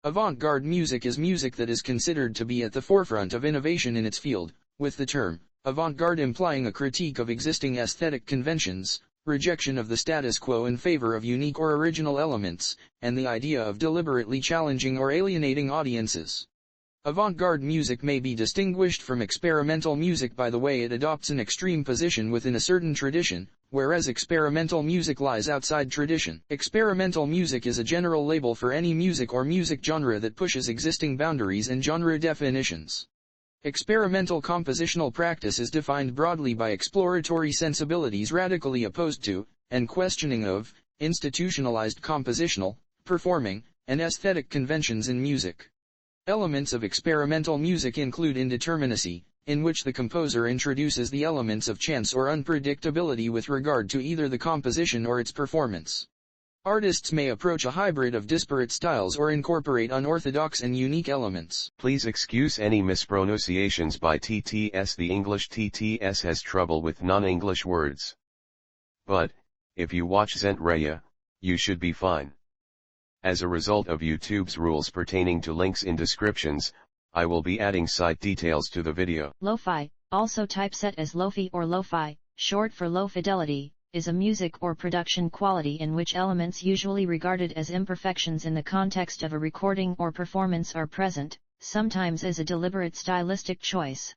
Avant-garde music is music that is considered to be at the forefront of innovation in its field, with the term avant-garde implying a critique of existing aesthetic conventions, rejection of the status quo in favor of unique or original elements, and the idea of deliberately challenging or alienating audiences. Avant-garde music may be distinguished from experimental music by the way it adopts an extreme position within a certain tradition, whereas experimental music lies outside tradition. Experimental music is a general label for any music or music genre that pushes existing boundaries and genre definitions. Experimental compositional practice is defined broadly by exploratory sensibilities radically opposed to, and questioning of, institutionalized compositional, performing, and aesthetic conventions in music. Elements of experimental music include indeterminacy, in which the composer introduces the elements of chance or unpredictability with regard to either the composition or its performance. Artists may approach a hybrid of disparate styles or incorporate unorthodox and unique elements. Please excuse any mispronunciations by TTS. The English TTS has trouble with non-English words. But, if you watch Zentraya, you should be fine. As a result of YouTube's rules pertaining to links in descriptions, I will be adding site details to the video. Lo-fi, also typeset as lofi or lo-fi, short for low fidelity, is a music or production quality in which elements usually regarded as imperfections in the context of a recording or performance are present, sometimes as a deliberate stylistic choice.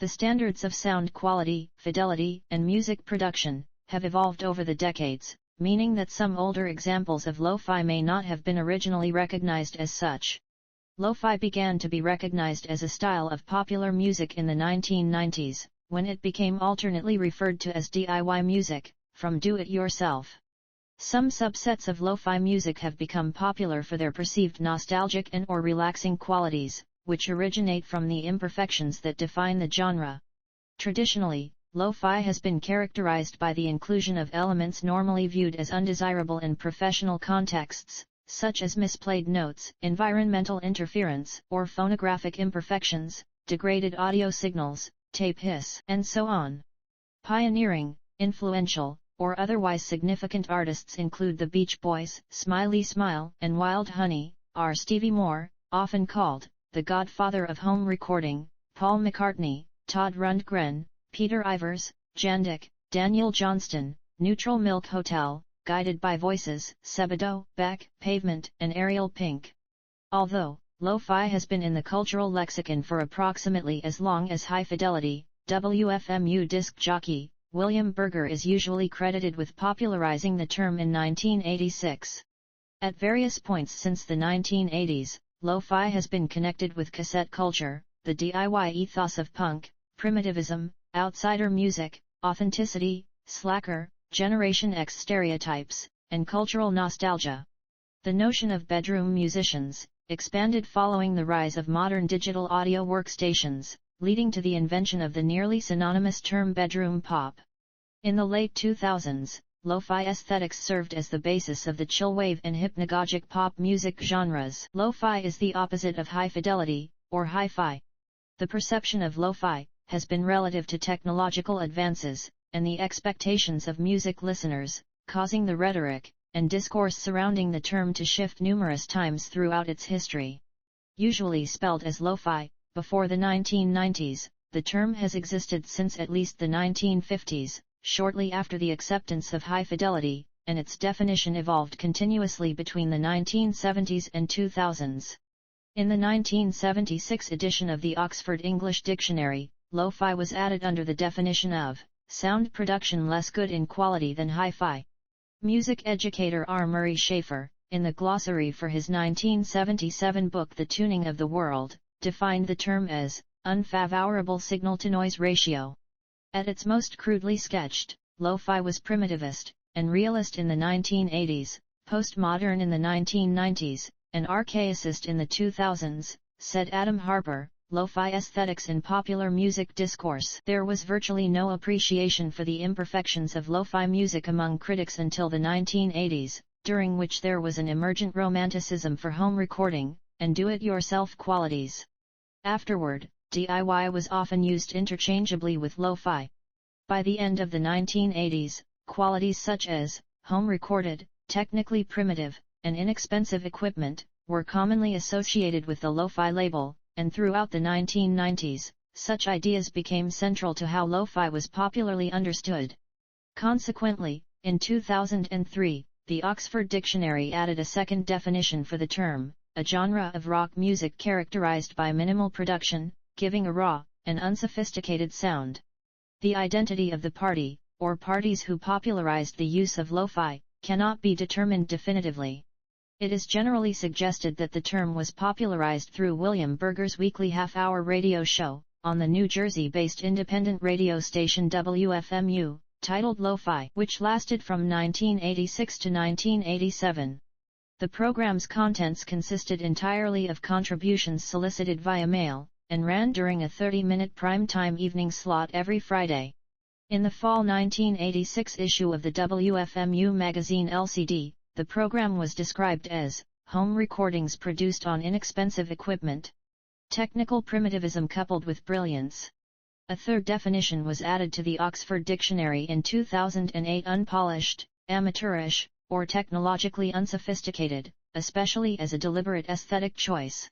The standards of sound quality, fidelity, and music production have evolved over the decades, meaning that some older examples of lo-fi may not have been originally recognized as such. Lo-fi began to be recognized as a style of popular music in the 1990s, when it became alternately referred to as DIY music, from do-it-yourself. Some subsets of lo-fi music have become popular for their perceived nostalgic and/or relaxing qualities, which originate from the imperfections that define the genre. Traditionally, lo-fi has been characterized by the inclusion of elements normally viewed as undesirable in professional contexts, such as misplayed notes, environmental interference, or phonographic imperfections, degraded audio signals, tape hiss, and so on. Pioneering, influential, or otherwise significant artists include the Beach Boys, Smiley Smile, and Wild Honey, R. Stevie Moore, often called the godfather of home recording, Paul McCartney, Todd Rundgren, Peter Ivers, Jandek, Daniel Johnston, Neutral Milk Hotel, Guided by Voices, Sebadoh, Beck, Pavement, and Ariel Pink. Although lo-fi has been in the cultural lexicon for approximately as long as high fidelity, WFMU disc jockey William Berger is usually credited with popularizing the term in 1986. At various points since the 1980s, lo-fi has been connected with cassette culture, the DIY ethos of punk, primitivism, outsider music, authenticity, slacker, Generation X stereotypes, and cultural nostalgia. The notion of bedroom musicians expanded following the rise of modern digital audio workstations, leading to the invention of the nearly synonymous term bedroom pop. In the late 2000s, lo-fi aesthetics served as the basis of the chillwave and hypnagogic pop music genres. Lo-fi is the opposite of high fidelity, or hi-fi. The perception of lo-fi has been relative to technological advances, and the expectations of music listeners, causing the rhetoric and discourse surrounding the term to shift numerous times throughout its history. Usually spelled as lo-fi, before the 1990s, the term has existed since at least the 1950s, shortly after the acceptance of high fidelity, and its definition evolved continuously between the 1970s and 2000s. In the 1976 edition of the Oxford English Dictionary, lo-fi was added under the definition of sound production less good in quality than hi-fi. Music educator R. Murray Schafer, in the glossary for his 1977 book The Tuning of the World, defined the term as unfavorable signal-to-noise ratio. At its most crudely sketched, lo-fi was primitivist and realist in the 1980s, postmodern in the 1990s, and archaicist in the 2000s, said Adam Harper. Lo-fi aesthetics in popular music discourse. There was virtually no appreciation for the imperfections of lo-fi music among critics until the 1980s, during which there was an emergent romanticism for home recording and do-it-yourself qualities. Afterward, DIY was often used interchangeably with lo-fi. By the end of the 1980s, qualities such as home recorded, technically primitive, and inexpensive equipment were commonly associated with the lo-fi label, and throughout the 1990s, such ideas became central to how lo-fi was popularly understood. Consequently, in 2003, the Oxford Dictionary added a second definition for the term, a genre of rock music characterized by minimal production, giving a raw and unsophisticated sound. The identity of the party, or parties who popularized the use of lo-fi, cannot be determined definitively. It is generally suggested that the term was popularized through William Berger's weekly half-hour radio show, on the New Jersey-based independent radio station WFMU, titled Lo-Fi, which lasted from 1986 to 1987. The program's contents consisted entirely of contributions solicited via mail, and ran during a 30-minute prime-time evening slot every Friday. In the fall 1986 issue of the WFMU magazine LCD, the program was described as home recordings produced on inexpensive equipment. Technical primitivism coupled with brilliance. A third definition was added to the Oxford Dictionary in 2008: unpolished, amateurish, or technologically unsophisticated, especially as a deliberate aesthetic choice.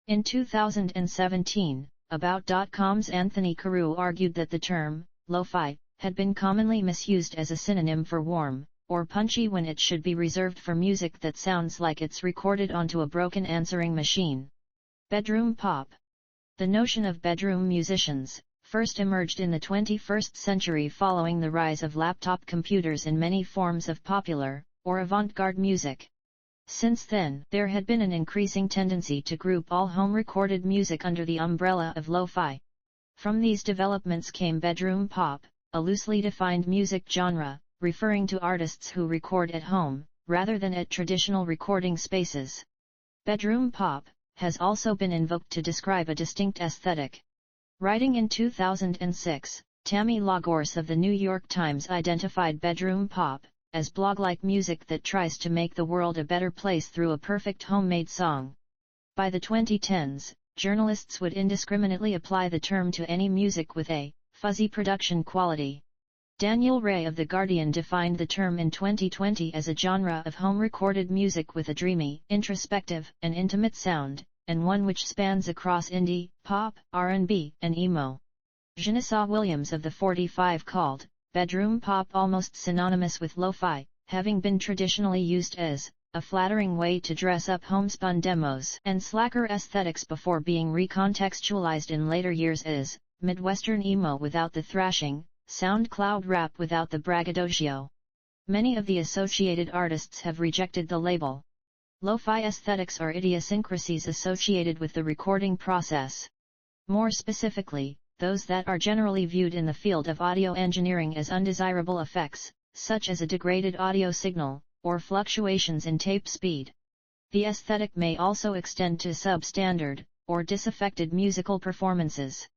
In 2017, About.com's Anthony Carew argued that the term, lo-fi, had been commonly misused as a synonym for warm, or punchy when it should be reserved for music that sounds like it's recorded onto a broken answering machine. Bedroom pop. The notion of bedroom musicians first emerged in the 21st century following the rise of laptop computers in many forms of popular, or avant-garde music. Since then, there had been an increasing tendency to group all home-recorded music under the umbrella of lo-fi. From these developments came bedroom pop, a loosely defined music genre, referring to artists who record at home, rather than at traditional recording spaces. Bedroom pop has also been invoked to describe a distinct aesthetic. Writing in 2006, Tammy Lagorce of the New York Times identified bedroom pop as blog-like music that tries to make the world a better place through a perfect homemade song. By the 2010s, journalists would indiscriminately apply the term to any music with a fuzzy production quality. Daniel Ray of The Guardian defined the term in 2020 as a genre of home-recorded music with a dreamy, introspective, and intimate sound, and one which spans across indie, pop, R&B, and emo. Janessa Williams of The 45 called bedroom pop almost synonymous with lo-fi, having been traditionally used as a flattering way to dress up homespun demos and slacker aesthetics before being recontextualized in later years as Midwestern emo without the thrashing, SoundCloud rap without the braggadocio. Many of the associated artists have rejected the label. Lo-fi aesthetics are idiosyncrasies associated with the recording process. More specifically, those that are generally viewed in the field of audio engineering as undesirable effects, such as a degraded audio signal, or fluctuations in tape speed. The aesthetic may also extend to substandard, or disaffected musical performances.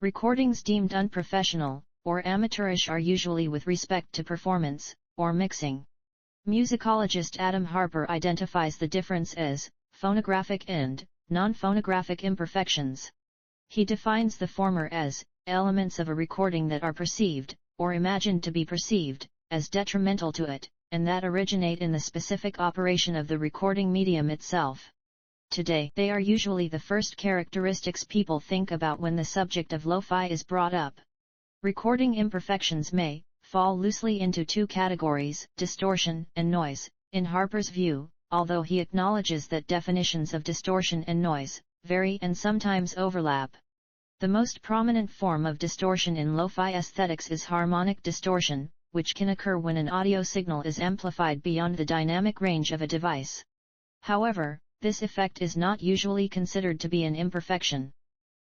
Recordings deemed unprofessional, or amateurish are usually with respect to performance, or mixing. Musicologist Adam Harper identifies the difference as phonographic and non-phonographic imperfections. He defines the former as elements of a recording that are perceived, or imagined to be perceived, as detrimental to it, and that originate in the specific operation of the recording medium itself. Today, they are usually the first characteristics people think about when the subject of lo-fi is brought up. Recording imperfections may fall loosely into two categories, distortion and noise, in Harper's view, although he acknowledges that definitions of distortion and noise vary and sometimes overlap. The most prominent form of distortion in lo-fi aesthetics is harmonic distortion, which can occur when an audio signal is amplified beyond the dynamic range of a device. However, this effect is not usually considered to be an imperfection.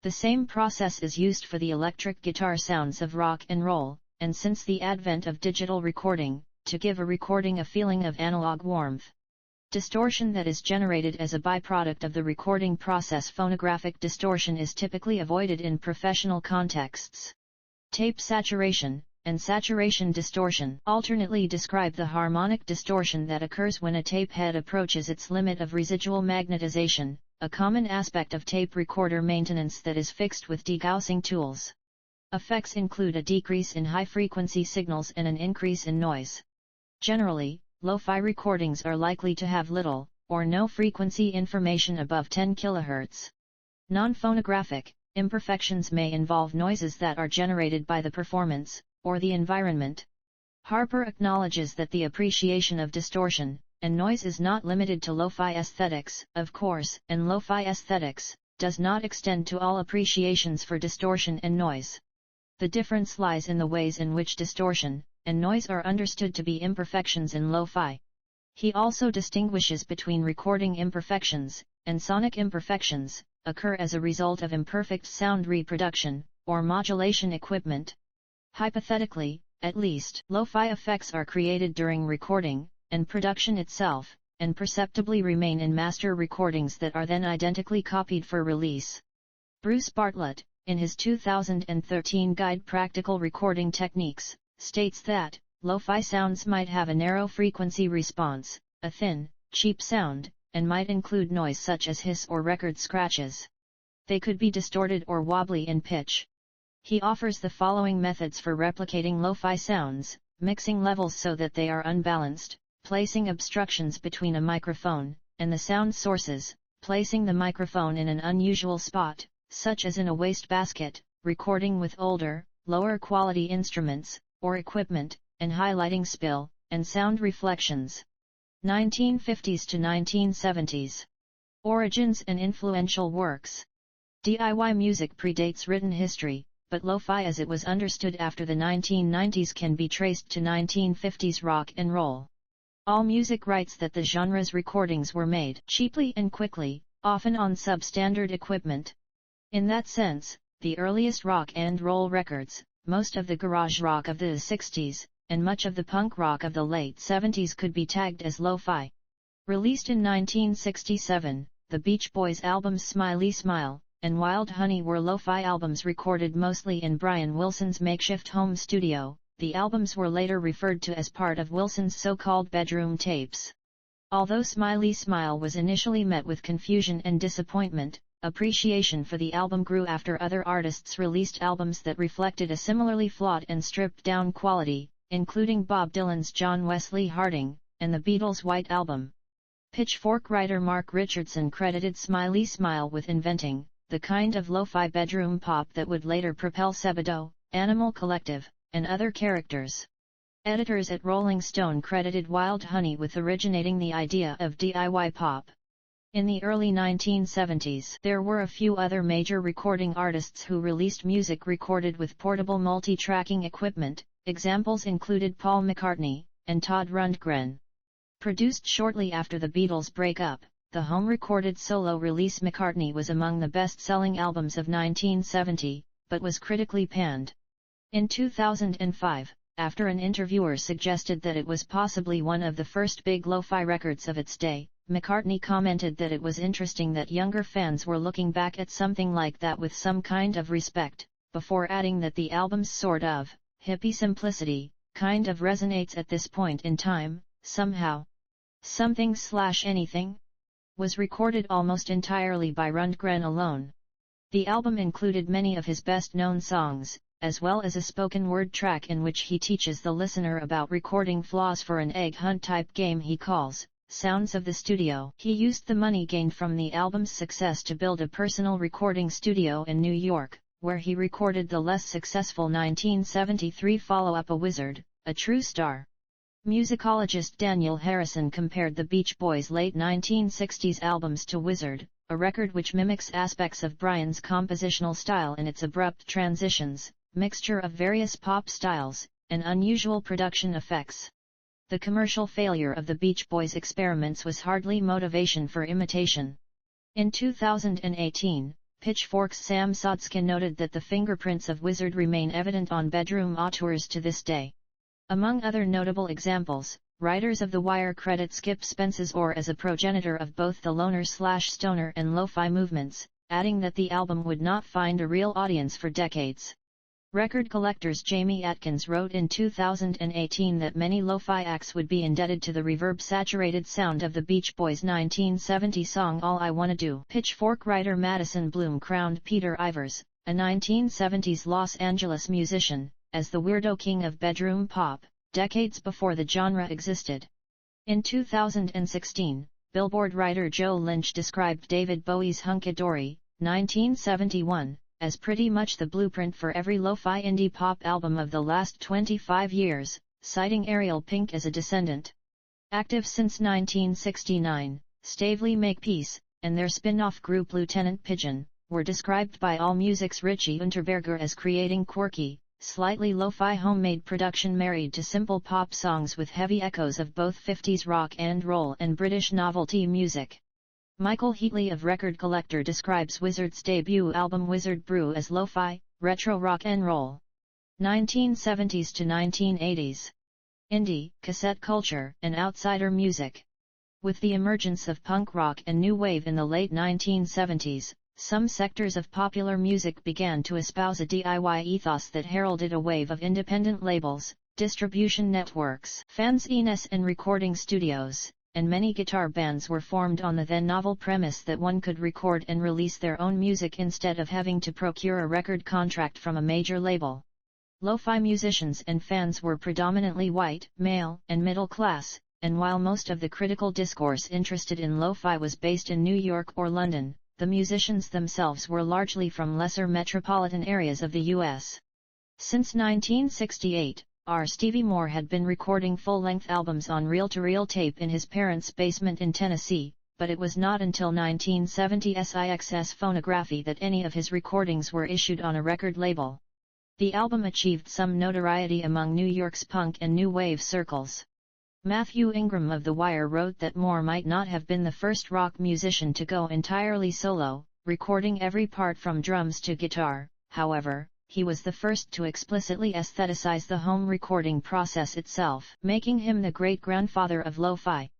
The same process is used for the electric guitar sounds of rock and roll, and since the advent of digital recording, to give a recording a feeling of analog warmth. Distortion that is generated as a byproduct of the recording process. Phonographic distortion is typically avoided in professional contexts. Tape saturation and saturation distortion alternately describe the harmonic distortion that occurs when a tape head approaches its limit of residual magnetization, a common aspect of tape recorder maintenance that is fixed with degaussing tools. Effects include a decrease in high-frequency signals and an increase in noise. Generally, lo-fi recordings are likely to have little, or no frequency information above 10 kHz. Non-phonographic imperfections may involve noises that are generated by the performance, or the environment. Harper acknowledges that the appreciation of distortion and noise is not limited to lo-fi aesthetics, of course, and lo-fi aesthetics does not extend to all appreciations for distortion and noise. The difference lies in the ways in which distortion and noise are understood to be imperfections in lo-fi. He also distinguishes between recording imperfections and sonic imperfections, occur as a result of imperfect sound reproduction or modulation equipment. Hypothetically, at least, lo-fi effects are created during recording and production itself, and perceptibly remain in master recordings that are then identically copied for release. Bruce Bartlett, in his 2013 guide Practical Recording Techniques, states that lo-fi sounds might have a narrow frequency response, a thin, cheap sound, and might include noise such as hiss or record scratches. They could be distorted or wobbly in pitch. He offers the following methods for replicating lo-fi sounds: mixing levels so that they are unbalanced, placing obstructions between a microphone and the sound sources, placing the microphone in an unusual spot, such as in a wastebasket, recording with older, lower quality instruments or equipment, and highlighting spill and sound reflections. 1950s to 1970s. Origins and influential works. DIY music predates written history, but lo-fi as it was understood after the 1990s can be traced to 1950s rock and roll. AllMusic writes that the genre's recordings were made cheaply and quickly, often on substandard equipment. In that sense, the earliest rock and roll records, most of the garage rock of the 60s, and much of the punk rock of the late 70s could be tagged as lo-fi. Released in 1967, the Beach Boys' albums Smiley Smile and Wild Honey were lo-fi albums recorded mostly in Brian Wilson's makeshift home studio. The albums were later referred to as part of Wilson's so-called bedroom tapes. Although Smiley Smile was initially met with confusion and disappointment, appreciation for the album grew after other artists released albums that reflected a similarly flawed and stripped-down quality, including Bob Dylan's John Wesley Harding, and the Beatles' White Album. Pitchfork writer Mark Richardson credited Smiley Smile with inventing the kind of lo-fi bedroom pop that would later propel Sebadoh, Animal Collective, and other characters. Editors at Rolling Stone credited Wild Honey with originating the idea of DIY pop. In the early 1970s, there were a few other major recording artists who released music recorded with portable multi-tracking equipment. Examples included Paul McCartney and Todd Rundgren. Produced shortly after the Beatles' breakup, the home-recorded solo release McCartney was among the best-selling albums of 1970, but was critically panned. In 2005, after an interviewer suggested that it was possibly one of the first big lo-fi records of its day, McCartney commented that it was interesting that younger fans were looking back at something like that with some kind of respect, before adding that the album's sort of hippie simplicity kind of resonates at this point in time, somehow. Something/anything was recorded almost entirely by Rundgren alone. The album included many of his best-known songs, as well as a spoken-word track in which he teaches the listener about recording flaws for an egg hunt-type game he calls Sounds of the Studio. He used the money gained from the album's success to build a personal recording studio in New York, where he recorded the less successful 1973 follow-up A Wizard, a True Star. Musicologist Daniel Harrison compared the Beach Boys' late 1960s albums to Wizard, a record which mimics aspects of Brian's compositional style in its abrupt transitions, mixture of various pop styles, and unusual production effects. The commercial failure of the Beach Boys' experiments was hardly motivation for imitation. In 2018, Pitchfork's Sam Sodskin noted that the fingerprints of Wizard remain evident on bedroom auteurs to this day. Among other notable examples, writers of The Wire credit Skip Spence's Or as a progenitor of both the loner/stoner and lo-fi movements, adding that the album would not find a real audience for decades. Record collectors Jamie Atkins wrote in 2018 that many lo-fi acts would be indebted to the reverb-saturated sound of the Beach Boys' 1970 song All I Wanna Do. Pitchfork writer Madison Bloom crowned Peter Ivers, a 1970s Los Angeles musician, as the weirdo king of bedroom pop, decades before the genre existed. In 2016, Billboard writer Joe Lynch described David Bowie's Hunky Dory, 1971, as pretty much the blueprint for every lo-fi indie pop album of the last 25 years, citing Ariel Pink as a descendant. Active since 1969, Stavely Makepeace, and their spin-off group Lieutenant Pigeon, were described by AllMusic's Richie Unterberger as creating quirky, slightly lo-fi homemade production married to simple pop songs with heavy echoes of both 50s rock and roll and British novelty music. Michael Heatley of Record Collector describes Wizard's debut album Wizard Brew as lo-fi, retro rock and roll. 1970s to 1980s. Indie, cassette culture, and outsider music. With the emergence of punk rock and new wave in the late 1970s, some sectors of popular music began to espouse a DIY ethos that heralded a wave of independent labels, distribution networks, fanzines and recording studios, and many guitar bands were formed on the then novel premise that one could record and release their own music instead of having to procure a record contract from a major label. Lo-fi musicians and fans were predominantly white, male, and middle class, and while most of the critical discourse interested in lo-fi was based in New York or London, the musicians themselves were largely from lesser metropolitan areas of the U.S. Since 1968, Stevie Moore had been recording full-length albums on reel-to-reel tape in his parents' basement in Tennessee, but it was not until 1970's IXS phonography that any of his recordings were issued on a record label. The album achieved some notoriety among New York's punk and new wave circles. Matthew Ingram of The Wire wrote that Moore might not have been the first rock musician to go entirely solo, recording every part from drums to guitar. However, he was the first to explicitly aestheticize the home recording process itself, making him the great-grandfather of lo-fi.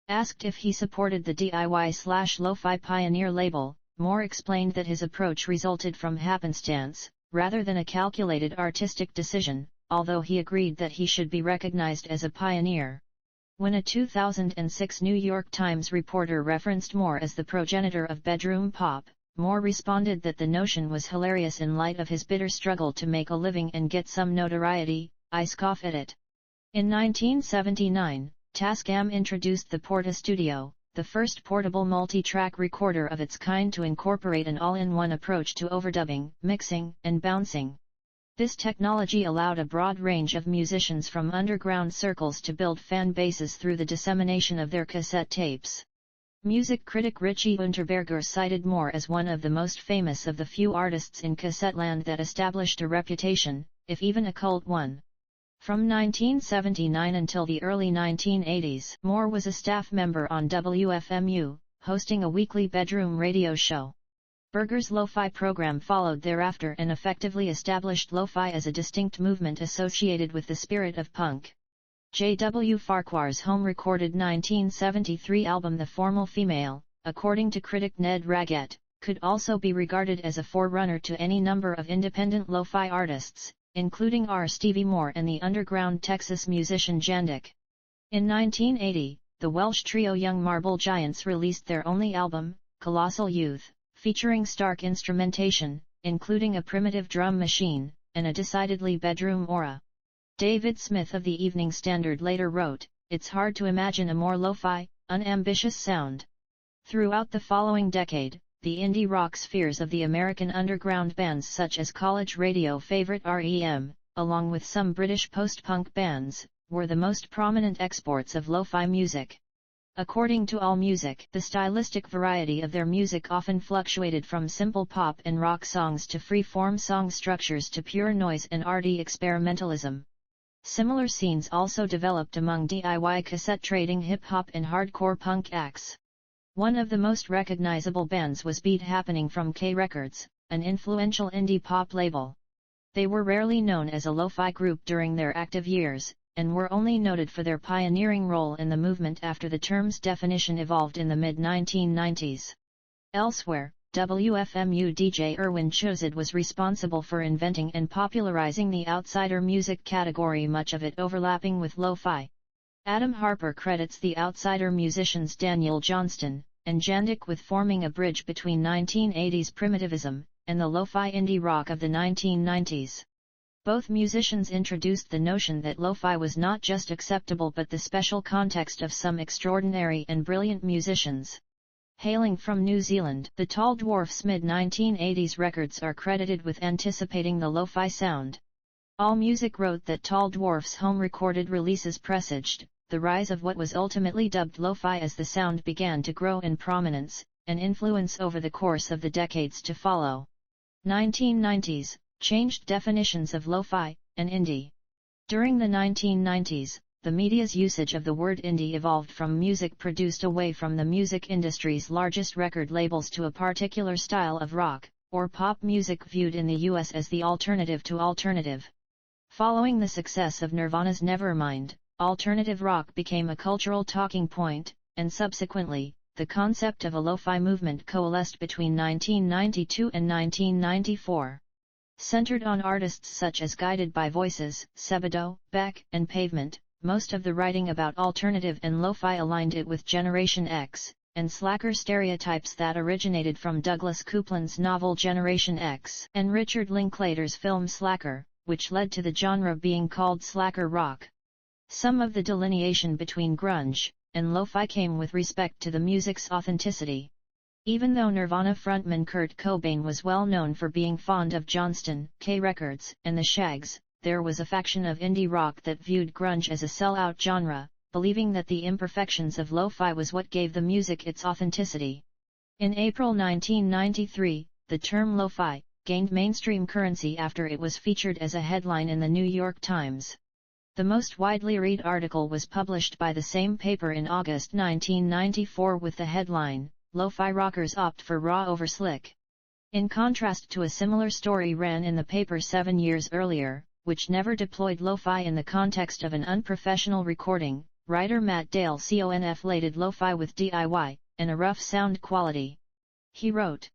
Asked if he supported the DIY/lo-fi pioneer label, Moore explained that his approach resulted from happenstance, rather than a calculated artistic decision, although he agreed that he should be recognized as a pioneer. When a 2006 New York Times reporter referenced Moore as the progenitor of bedroom pop, Moore responded that the notion was hilarious in light of his bitter struggle to make a living and get some notoriety. I scoff at it. In 1979, Tascam introduced the Porta Studio, the first portable multi-track recorder of its kind to incorporate an all-in-one approach to overdubbing, mixing, and bouncing. This technology allowed a broad range of musicians from underground circles to build fan bases through the dissemination of their cassette tapes. Music critic Richie Unterberger cited Moore as one of the most famous of the few artists in cassetteland that established a reputation, if even a cult one. From 1979 until the early 1980s, Moore was a staff member on WFMU, hosting a weekly bedroom radio show. Berger's lo-fi program followed thereafter and effectively established lo-fi as a distinct movement associated with the spirit of punk. J.W. Farquhar's home-recorded 1973 album The Formal Female, according to critic Ned Raggett, could also be regarded as a forerunner to any number of independent lo-fi artists, including Stevie Moore and the underground Texas musician Jandik. In 1980, the Welsh trio Young Marble Giants released their only album, Colossal Youth, featuring stark instrumentation, including a primitive drum machine, and a decidedly bedroom aura. David Smith of the Evening Standard later wrote, "It's hard to imagine a more lo-fi, unambitious sound." Throughout the following decade, the indie rock spheres of the American underground bands such as college radio favorite REM, along with some British post-punk bands, were the most prominent exports of lo-fi music. According to AllMusic, the stylistic variety of their music often fluctuated from simple pop and rock songs to free-form song structures to pure noise and arty experimentalism. Similar scenes also developed among DIY cassette trading hip-hop and hardcore punk acts. One of the most recognizable bands was Beat Happening from K Records, an influential indie pop label. They were rarely known as a lo-fi group during their active years, and were only noted for their pioneering role in the movement after the term's definition evolved in the mid-1990s. Elsewhere, WFMU DJ Erwin Chuzid was responsible for inventing and popularizing the outsider music category, much of it overlapping with lo-fi. Adam Harper credits the outsider musicians Daniel Johnston and Jandik with forming a bridge between 1980s primitivism and the lo-fi indie rock of the 1990s. Both musicians introduced the notion that lo-fi was not just acceptable but the special context of some extraordinary and brilliant musicians. Hailing from New Zealand, the Tall Dwarfs' mid-1980s records are credited with anticipating the lo-fi sound. AllMusic wrote that Tall Dwarfs' home-recorded releases presaged the rise of what was ultimately dubbed lo-fi as the sound began to grow in prominence and influence over the course of the decades to follow. 1990s changed definitions of lo-fi and indie. During the 1990s, the media's usage of the word indie evolved from music produced away from the music industry's largest record labels to a particular style of rock or pop music viewed in the US as the alternative to alternative. Following the success of Nirvana's Nevermind, alternative rock became a cultural talking point, and subsequently, the concept of a lo-fi movement coalesced between 1992 and 1994. Centered on artists such as Guided by Voices, Sebadoh, Beck, and Pavement, most of the writing about alternative and lo-fi aligned it with Generation X, and slacker stereotypes that originated from Douglas Coupland's novel Generation X and Richard Linklater's film Slacker, which led to the genre being called slacker rock. Some of the delineation between grunge and lo-fi came with respect to the music's authenticity. Even though Nirvana frontman Kurt Cobain was well known for being fond of Johnston, K Records, and the Shags, there was a faction of indie rock that viewed grunge as a sell-out genre, believing that the imperfections of lo-fi was what gave the music its authenticity. In April 1993, the term lo-fi gained mainstream currency after it was featured as a headline in the New York Times. The most widely read article was published by the same paper in August 1994 with the headline, "Lo-fi rockers opt for raw over slick." In contrast to a similar story ran in the paper 7 years earlier, which never deployed lo-fi in the context of an unprofessional recording, writer Matt Dale conflated lo-fi with DIY, and a rough sound quality. He wrote,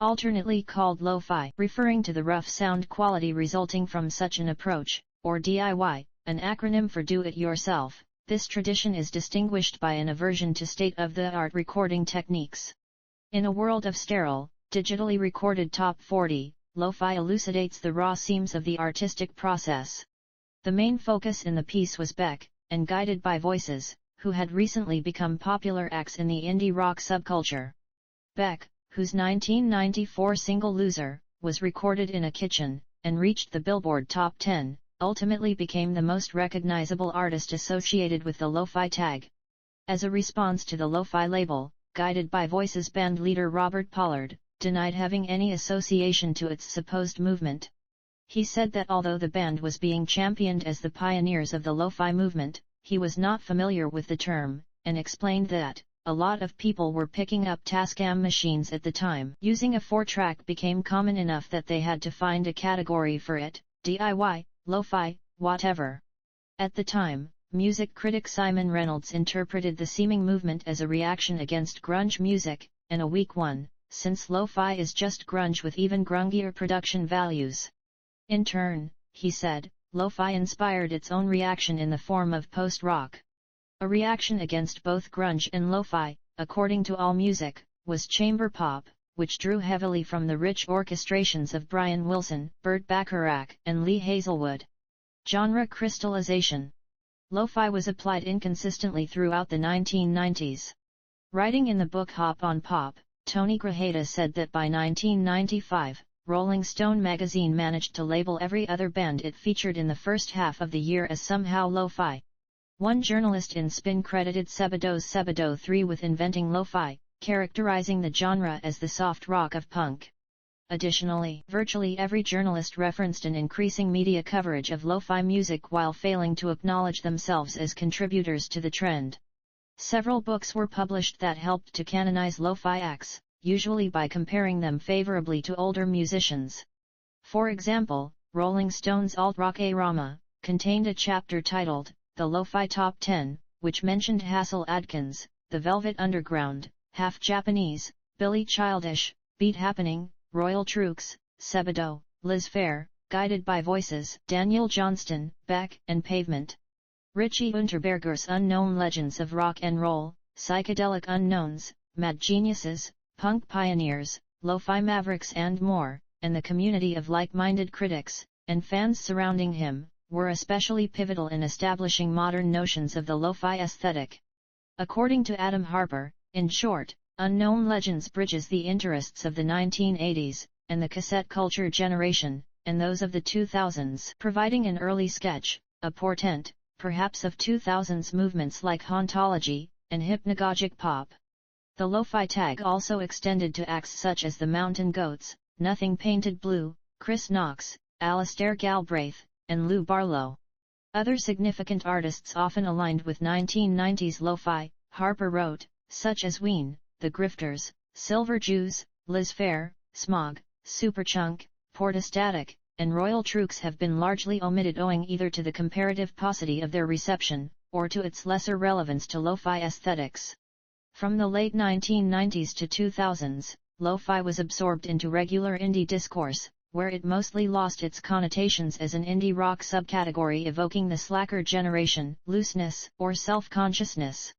alternately called lo-fi, referring to the rough sound quality resulting from such an approach, or DIY, an acronym for do-it-yourself. This tradition is distinguished by an aversion to state-of-the-art recording techniques. In a world of sterile, digitally recorded top 40, lo-fi elucidates the raw seams of the artistic process. The main focus in the piece was Beck, and Guided by Voices, who had recently become popular acts in the indie rock subculture. Beck, whose 1994 single Loser, was recorded in a kitchen, and reached the Billboard Top 10, ultimately became the most recognizable artist associated with the lo-fi tag. As a response to the lo-fi label, Guided by Voices band leader Robert Pollard denied having any association to its supposed movement. He said that although the band was being championed as the pioneers of the lo-fi movement, he was not familiar with the term, and explained that a lot of people were picking up Tascam machines at the time. Using a 4-track became common enough that they had to find a category for it, DIY, lo-fi, whatever. At the time, music critic Simon Reynolds interpreted the seeming movement as a reaction against grunge music, and a weak one, since lo-fi is just grunge with even grungier production values. In turn, he said, lo-fi inspired its own reaction in the form of post-rock. A reaction against both grunge and lo-fi, according to AllMusic, was chamber pop, which drew heavily from the rich orchestrations of Brian Wilson, Burt Bacharach, and Lee Hazelwood. Genre crystallization. Lo-fi was applied inconsistently throughout the 1990s. Writing in the book Hop on Pop, Tony Grajeda said that by 1995, Rolling Stone magazine managed to label every other band it featured in the first half of the year as somehow lo-fi. One journalist in Spin credited Sebadoh's Sebadoh 3 with inventing lo-fi, characterizing the genre as the soft rock of punk. Additionally, virtually every journalist referenced an increasing media coverage of lo-fi music while failing to acknowledge themselves as contributors to the trend. Several books were published that helped to canonize lo-fi acts, usually by comparing them favorably to older musicians. For example, Rolling Stone's Alt-Rock A-Rama contained a chapter titled, The Lo-Fi Top 10, which mentioned Hassel Adkins, The Velvet Underground, Half Japanese, Billy Childish, Beat Happening, Royal Trux, Sebadoh, Liz Phair, Guided by Voices, Daniel Johnston, Beck, and Pavement. Richie Unterberger's Unknown Legends of Rock and Roll, Psychedelic Unknowns, Mad Geniuses, Punk Pioneers, Lo-Fi Mavericks and more, and the community of like-minded critics, and fans surrounding him, were especially pivotal in establishing modern notions of the lo-fi aesthetic. According to Adam Harper, in short, Unknown Legends bridges the interests of the 1980s, and the cassette culture generation, and those of the 2000s, providing an early sketch, a portent, perhaps of 2000s movements like hauntology, and hypnagogic pop. The lo-fi tag also extended to acts such as the Mountain Goats, Nothing Painted Blue, Chris Knox, Alistair Galbraith, and Lou Barlow. Other significant artists often aligned with 1990s lo-fi, Harper wrote, such as Ween, The Grifters, Silver Jews, Liz Phair, Smog, Superchunk, Portastatic, and Royal Trooks have been largely omitted owing either to the comparative paucity of their reception, or to its lesser relevance to lo-fi aesthetics. From the late 1990s to 2000s, lo-fi was absorbed into regular indie discourse, where it mostly lost its connotations as an indie rock subcategory evoking the slacker generation, looseness, or self-consciousness.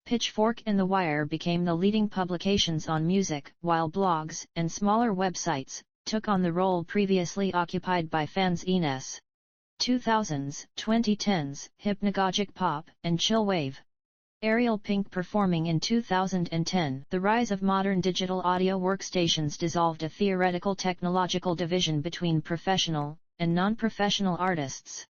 Pitchfork and The Wire became the leading publications on music, while blogs and smaller websites took on the role previously occupied by fanzines. 2000s, 2010s, hypnagogic pop and chill wave. Ariel Pink performing in 2010. The rise of modern digital audio workstations dissolved a theoretical technological division between professional and non-professional artists.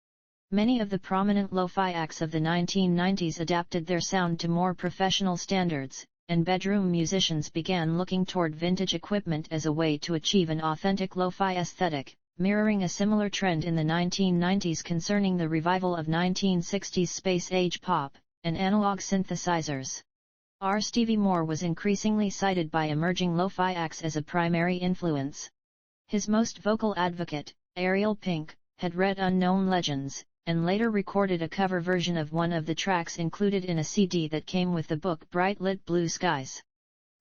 Many of the prominent lo-fi acts of the 1990s adapted their sound to more professional standards, and bedroom musicians began looking toward vintage equipment as a way to achieve an authentic lo-fi aesthetic, mirroring a similar trend in the 1990s concerning the revival of 1960s space-age pop and analog synthesizers. Stevie Moore was increasingly cited by emerging lo-fi acts as a primary influence. His most vocal advocate, Ariel Pink, had read Unknown Legends, and later recorded a cover version of one of the tracks included in a CD that came with the book Bright Lit Blue Skies.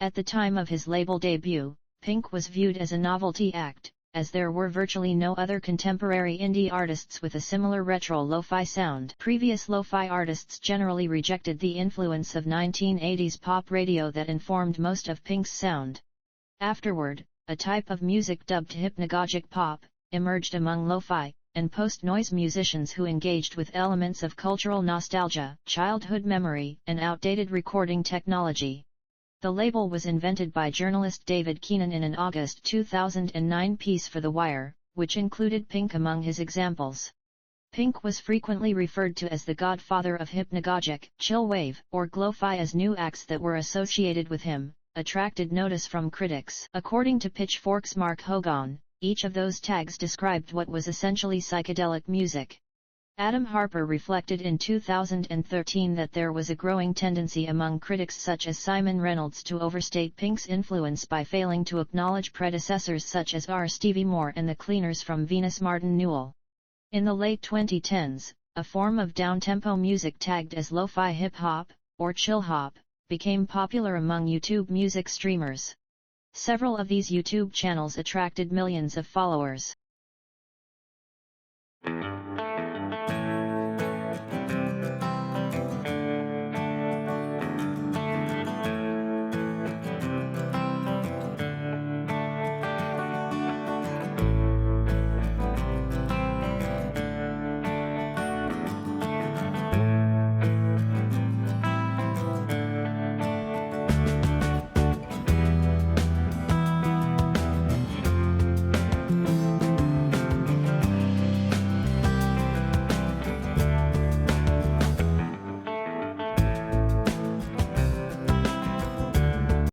At the time of his label debut, Pink was viewed as a novelty act, as there were virtually no other contemporary indie artists with a similar retro lo-fi sound. Previous lo-fi artists generally rejected the influence of 1980s pop radio that informed most of Pink's sound. Afterward, a type of music dubbed hypnagogic pop emerged among lo-fi and post-noise musicians who engaged with elements of cultural nostalgia, childhood memory, and outdated recording technology. The label was invented by journalist David Keenan in an August 2009 piece for The Wire, which included Pink among his examples. Pink was frequently referred to as the godfather of hypnagogic, chill wave, or glo-fi as new acts that were associated with him attracted notice from critics. According to Pitchfork's Mark Hogan, each of those tags described what was essentially psychedelic music. Adam Harper reflected in 2013 that there was a growing tendency among critics such as Simon Reynolds to overstate Pink's influence by failing to acknowledge predecessors such as Stevie Moore and the Cleaners from Venus Martin Newell. In the late 2010s, a form of downtempo music tagged as lo-fi hip-hop, or chill-hop, became popular among YouTube music streamers. Several of these YouTube channels attracted millions of followers.